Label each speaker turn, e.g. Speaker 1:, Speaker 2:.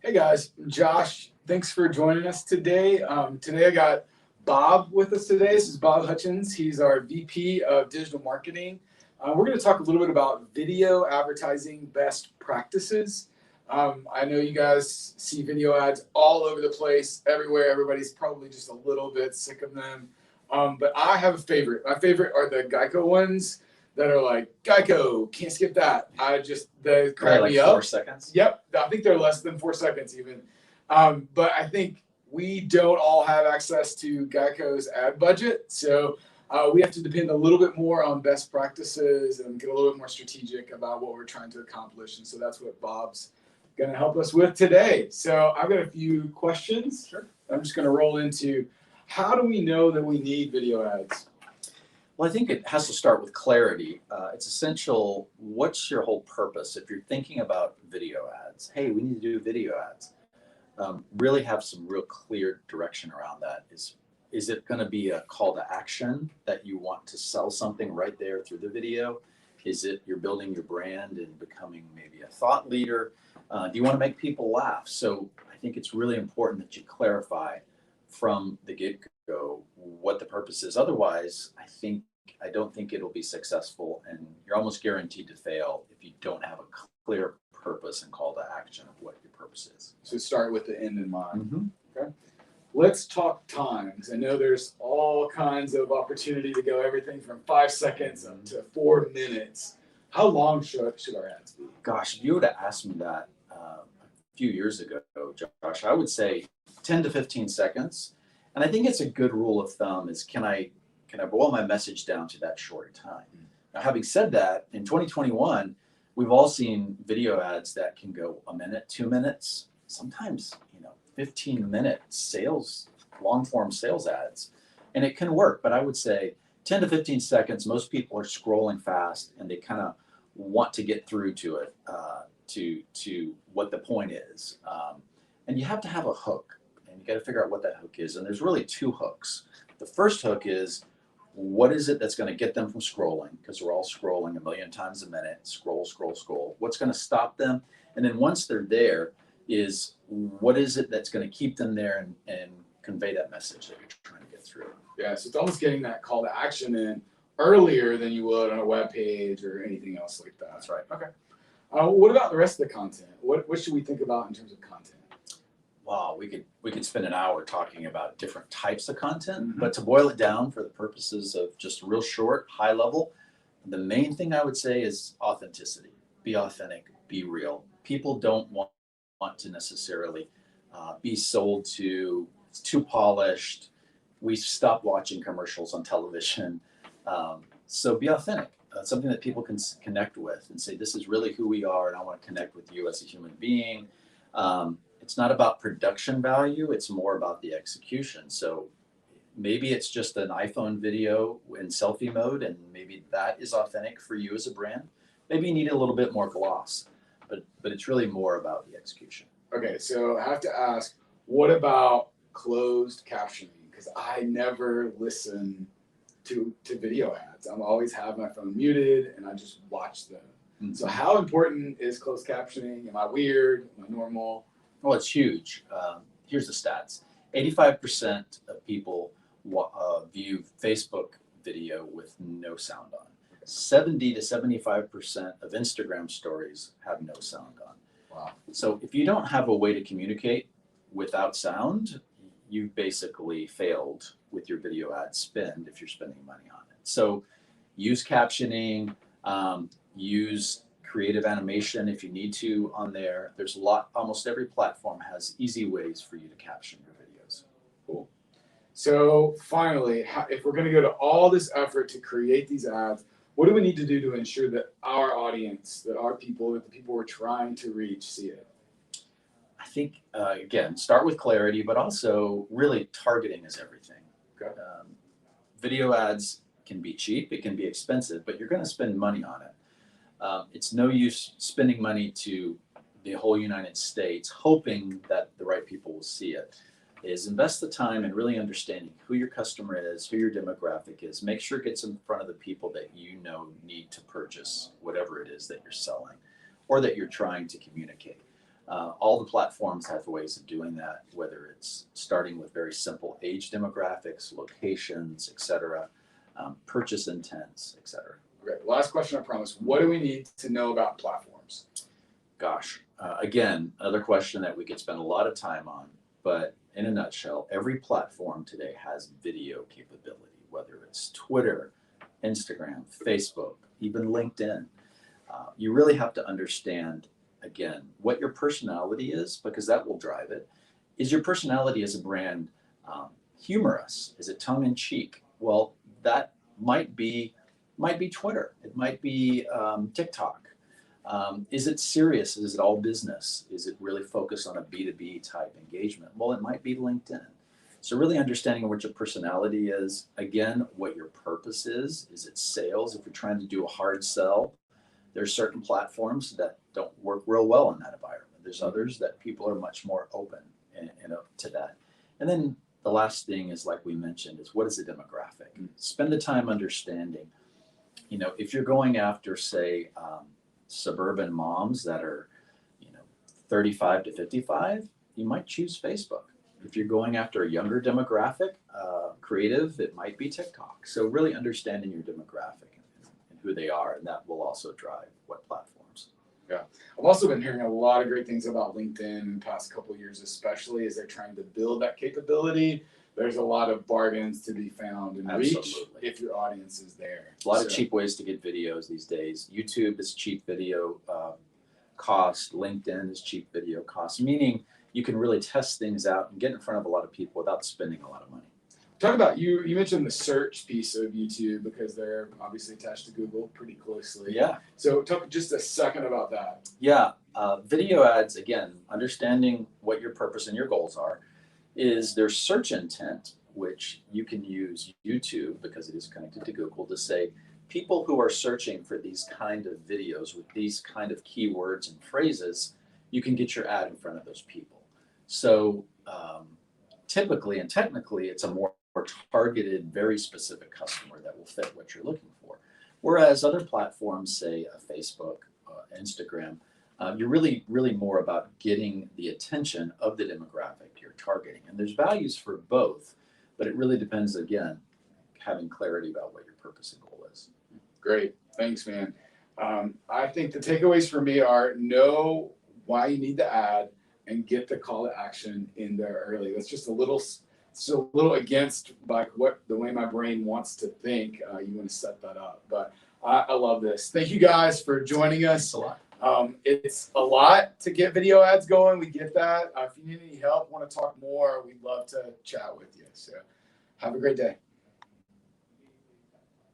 Speaker 1: Hey guys, Josh. Thanks for joining us today. Today I got Bob with us today. This is Bob Hutchins. He's our VP of Digital Marketing. We're going to talk a little bit about video advertising best practices. I know you guys see video ads all over the place, everywhere. Everybody's probably just a little bit sick of them. But I have a favorite. My favorite are the Geico ones that are like, Geico, can't skip that. They crack
Speaker 2: like
Speaker 1: me up.
Speaker 2: 4 seconds.
Speaker 1: Yep, I think they're less than 4 seconds even. But I think we don't all have access to Geico's ad budget, so we have to depend a little bit more on best practices and get a little bit more strategic about what we're trying to accomplish. And so that's what Bob's going to help us with today. So I've got a few questions.
Speaker 2: Sure.
Speaker 1: I'm just going to roll into how do we know that we need video ads?
Speaker 2: Well, I think it has to start with clarity. It's essential. What's your whole purpose? If you're thinking about video ads, hey, we need to do video ads. Really have some real clear direction around that. Is it going to be a call to action that you want to sell something right there through the video? Is it you're building your brand and becoming maybe a thought leader? Do you want to make people laugh? So I think it's really important that you clarify from the get-go what the purpose is. Otherwise, I don't think it'll be successful, and you're almost guaranteed to fail if you don't have a clear purpose and call to action of what your purpose is.
Speaker 1: So start with the end in mind.
Speaker 2: Mm-hmm.
Speaker 1: Okay. Let's talk times. I know there's all kinds of opportunity to go everything from 5 seconds up to 4 minutes. How long should our ads be?
Speaker 2: Gosh, if you would have asked me that a few years ago, Josh, I would say 10 to 15 seconds. And I think it's a good rule of thumb is can I boil my message down to that short time? Now, having said that, in 2021, we've all seen video ads that can go a minute, 2 minutes, sometimes 15-minute sales, long form sales ads, and it can work. But I would say 10 to 15 seconds. Most people are scrolling fast, and they kind of want to get through to it, to what the point is, and you have to have a hook, and you got to figure out what that hook is. And there's really two hooks. The first hook is what is it that's going to get them from scrolling? Because we're all scrolling a million times a minute. Scroll, scroll, scroll. What's going to stop them? And then once they're there, is what is it that's going to keep them there and convey that message that you're trying to get through?
Speaker 1: Yeah, so it's almost getting that call to action in earlier than you would on a web page or anything else like that.
Speaker 2: That's right.
Speaker 1: Okay. What about the rest of the content? What should we think about in terms of content?
Speaker 2: Wow, we could spend an hour talking about different types of content,
Speaker 1: Mm-hmm.
Speaker 2: but to boil it down for the purposes of just real short, high level, the main thing I would say is authenticity. Be authentic, be real. People don't want to necessarily be sold to. It's too polished. We stopped watching commercials on television. So be authentic. Something that people can connect with and say, this is really who we are, and I want to connect with you as a human being. It's not about production value. It's more about the execution. So maybe it's just an iPhone video in selfie mode, and maybe that is authentic for you as a brand. Maybe you need a little bit more gloss, but it's really more about the execution.
Speaker 1: Okay, so I have to ask, what about closed captioning? Because I never listen to video ads. I'm always have my phone muted and I just watch them. Mm-hmm. So how important is closed captioning? Am I weird? Am I normal?
Speaker 2: Well, it's huge. Here's the stats. 85% of people view Facebook video with no sound on. 70 to 75% of Instagram stories have no sound on.
Speaker 1: Wow.
Speaker 2: So if you don't have a way to communicate without sound, you've basically failed with your video ad spend if you're spending money on it. So use captioning, use creative animation if you need to on there. There's almost every platform has easy ways for you to caption your videos.
Speaker 1: Cool. So finally, if we're going to go to all this effort to create these ads, what do we need to do to ensure that our audience, that our people, that the people we're trying to reach see it?
Speaker 2: I think, again, start with clarity, but also really targeting is everything.
Speaker 1: Okay.
Speaker 2: Video ads can be cheap, it can be expensive, but you're going to spend money on it. It's no use spending money to the whole United States, hoping that the right people will see it. Is invest the time in really understanding who your customer is, who your demographic is. Make sure it gets in front of the people that you know need to purchase whatever it is that you're selling or that you're trying to communicate. All the platforms have ways of doing that, whether it's starting with very simple age demographics, locations, etc., purchase intents, etc.
Speaker 1: Okay, last question, I promise. What do we need to know about platforms?
Speaker 2: Gosh, again, another question that we could spend a lot of time on, but in a nutshell, every platform today has video capability, whether it's Twitter, Instagram, Facebook, even LinkedIn. You really have to understand, again, what your personality is, because that will drive it. Is your personality as a brand humorous? Is it tongue in cheek? Well, that might be Twitter. It might be TikTok. Is it serious? Is it all business? Is it really focused on a B2B type engagement? Well, it might be LinkedIn. So really understanding what your personality is, again, what your purpose is. Is it sales? If you're trying to do a hard sell, there's certain platforms that don't work real well in that environment. There's others that people are much more open to that. And then the last thing is, like we mentioned, is what is the demographic? Spend the time understanding, if you're going after, say, suburban moms that are, 35 to 55, you might choose Facebook. If you're going after a younger demographic, creative, it might be TikTok. So really understanding your demographic and who they are, and that will also drive what platforms.
Speaker 1: Yeah, I've also been hearing a lot of great things about LinkedIn in the past couple of years, especially as they're trying to build that capability. There's a lot of bargains to be found and reach if your audience is there.
Speaker 2: A lot of cheap ways to get videos these days. YouTube is cheap video cost. LinkedIn is cheap video cost, meaning you can really test things out and get in front of a lot of people without spending a lot of money.
Speaker 1: Talk about, you mentioned the search piece of YouTube because they're obviously attached to Google pretty closely.
Speaker 2: Yeah.
Speaker 1: So talk just a second about that.
Speaker 2: Yeah. Video ads, again, understanding what your purpose and your goals are, is their search intent, which you can use YouTube because it is connected to Google to say people who are searching for these kind of videos with these kind of keywords and phrases, you can get your ad in front of those people. So typically and technically, it's a more targeted, very specific customer that will fit what you're looking for. Whereas other platforms, say Facebook, Instagram, you're really more about getting the attention of the demographic you're targeting. And there's values for both, but it really depends, again, having clarity about what your purpose and goal is.
Speaker 1: Great. Thanks, man. I think the takeaways for me are know why you need the ad and get the call to action in there early. That's just a little against like what the way my brain wants to think. You want to set that up. But I love this. Thank you guys for joining us.
Speaker 2: It's a lot.
Speaker 1: It's a lot to get video ads going. We get that. If you need any help, want to talk more, we'd love to chat with you. So have a great day.